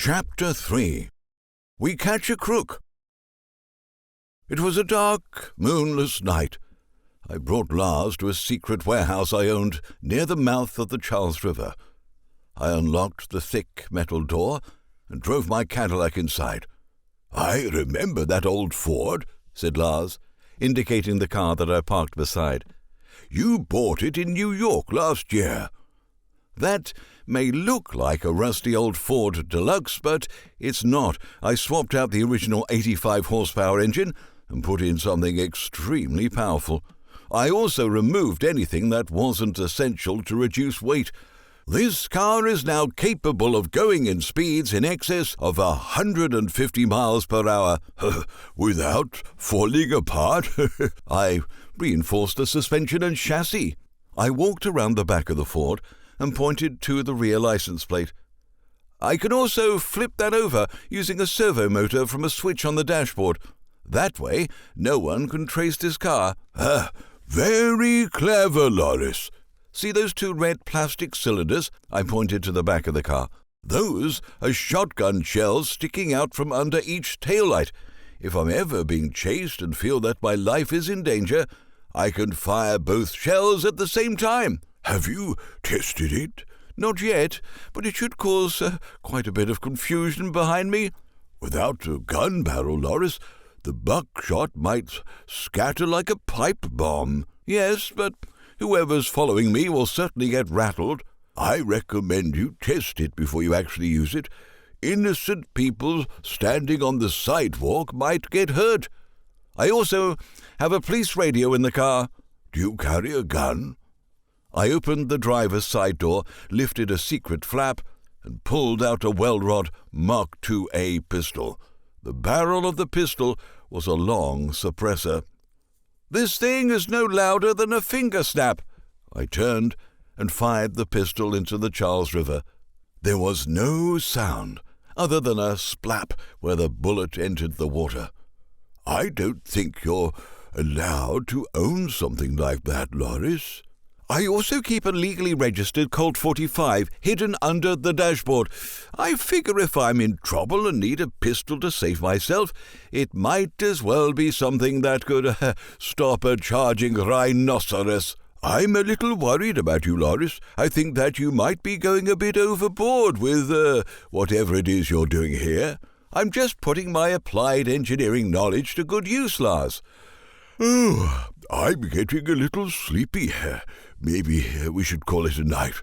Chapter 3. We Catch a Crook. It was a dark, moonless night. I brought Lars to a secret warehouse I owned near the mouth of the Charles River. I unlocked the thick metal door and drove my Cadillac inside. "I remember that old Ford," said Lars, indicating the car that I parked beside. "You bought it in New York last year." "That may look like a rusty old Ford Deluxe, but it's not. I swapped out the original 85 horsepower engine and put in something extremely powerful. I also removed anything that wasn't essential to reduce weight. This car is now capable of going in speeds in excess of 150 miles per hour, without falling apart." I reinforced the suspension and chassis. I walked around the back of the Ford and pointed to the rear license plate. "I can also flip that over using a servo motor from a switch on the dashboard. That way, no one can trace this car." "Very clever, Lars. See those two red plastic cylinders?" I pointed to the back of the car. "Those are shotgun shells sticking out from under each taillight. If I'm ever being chased and feel that my life is in danger, I can fire both shells at the same time." "Have you tested it?" "Not yet, but it should cause quite a bit of confusion behind me." "Without a gun barrel, Lars, the buckshot might scatter like a pipe bomb." "Yes, but whoever's following me will certainly get rattled." "I recommend you test it before you actually use it. Innocent people standing on the sidewalk might get hurt." "I also have a police radio in the car." "Do you carry a gun?" I opened the driver's side door, lifted a secret flap, and pulled out a Welrod Mark IIA pistol. The barrel of the pistol was a long suppressor. "This thing is no louder than a finger snap." I turned and fired the pistol into the Charles River. There was no sound other than a splap where the bullet entered the water. "I don't think you're allowed to own something like that, Lars." "I also keep a legally registered Colt 45 hidden under the dashboard. I figure if I'm in trouble and need a pistol to save myself, it might as well be something that could stop a charging rhinoceros." "I'm a little worried about you, Lars. I think that you might be going a bit overboard with whatever it is you're doing here." "I'm just putting my applied engineering knowledge to good use, Lars." "Oh, I'm getting a little sleepy. Maybe we should call it a night."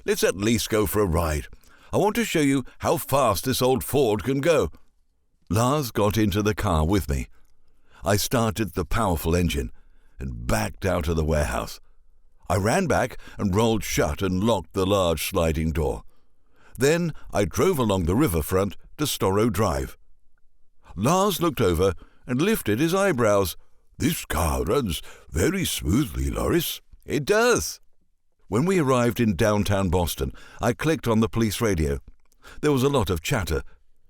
"Let's at least go for a ride. I want to show you how fast this old Ford can go." Lars got into the car with me. I started the powerful engine and backed out of the warehouse. I ran back and rolled shut and locked the large sliding door. Then I drove along the riverfront to Storrow Drive. Lars looked over and lifted his eyebrows. "This car runs very smoothly, Lars." "It does." When we arrived in downtown Boston, I clicked on the police radio. There was a lot of chatter.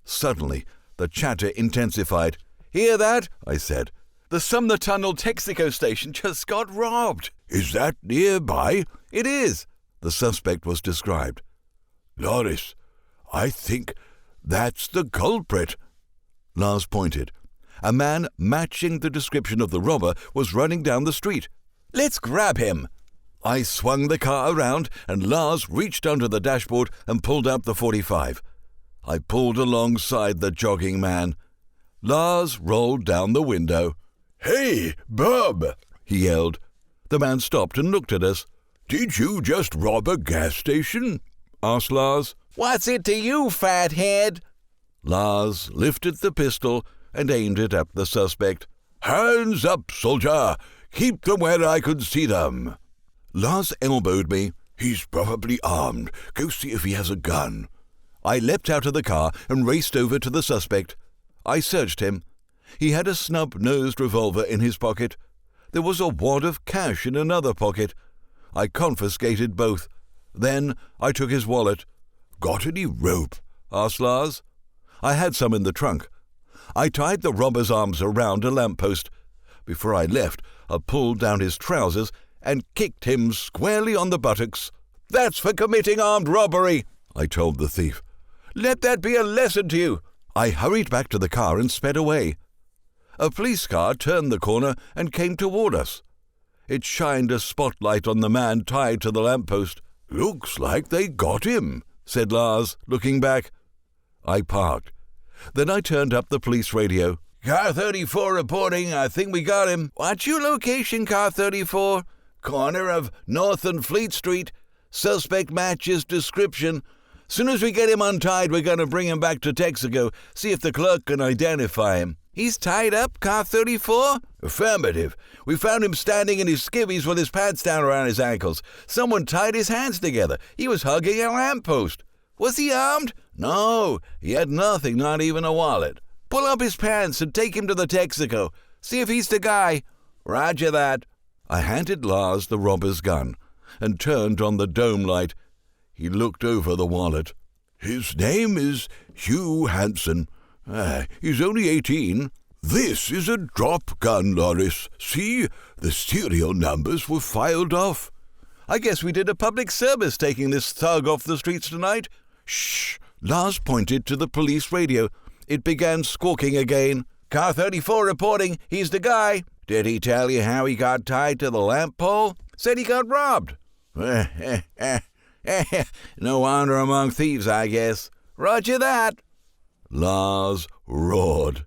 Suddenly, the chatter intensified. "Hear that?" I said. "The Sumner Tunnel Texaco station just got robbed." "Is that nearby?" "It is." The suspect was described. "Lars, I think that's the culprit." Lars pointed. A man matching the description of the robber was running down the street. "Let's grab him." I swung the car around, and Lars reached under the dashboard and pulled out the 45. I pulled alongside the jogging man. Lars rolled down the window. "Hey, Bob!" he yelled. The man stopped and looked at us. "Did you just rob a gas station?" asked Lars. "What's it to you, fathead?" Lars lifted the pistol and aimed it at the suspect. "Hands up, soldier! Keep them where I can see them." Lars elbowed me. "He's probably armed. Go see if he has a gun." I leapt out of the car and raced over to the suspect. I searched him. He had a snub-nosed revolver in his pocket. There was a wad of cash in another pocket. I confiscated both. Then I took his wallet. "Got any rope?" asked Lars. I had some in the trunk. I tied the robber's arms around a lamppost. Before I left, I pulled down his trousers and kicked him squarely on the buttocks. "That's for committing armed robbery," I told the thief. Let that be a lesson to you." I hurried back to the car and sped away. A police car turned the corner and came toward us. It shined a spotlight on the man tied to the lamppost. "Looks like they got him," said Lars, looking back. I parked. Then I turned up the police radio. "Car 34 reporting. I think we got him." "What's your location, Car 34? "Corner of North and Fleet Street. Suspect matches description. Soon as we get him untied, we're going to bring him back to Texaco, see if the clerk can identify him." "He's tied up, Car 34? "Affirmative. We found him standing in his skivvies with his pants down around his ankles. Someone tied his hands together. He was hugging a lamppost." "Was he armed?" "No, he had nothing, not even a wallet." "Pull up his pants and take him to the Texaco. See if he's the guy." "Roger that." I handed Lars the robber's gun and turned on the dome light. He looked over the wallet. "His name is Hugh Hansen. He's only 18. This is a drop gun, Loris. See, the serial numbers were filed off." "I guess we did a public service taking this thug off the streets tonight." "Shh!" Lars pointed to the police radio. It began squawking again. "Car 34 reporting. He's the guy." "Did he tell you how he got tied to the lamp pole?" "Said he got robbed." "No honor among thieves, I guess." "Roger that." Lars roared.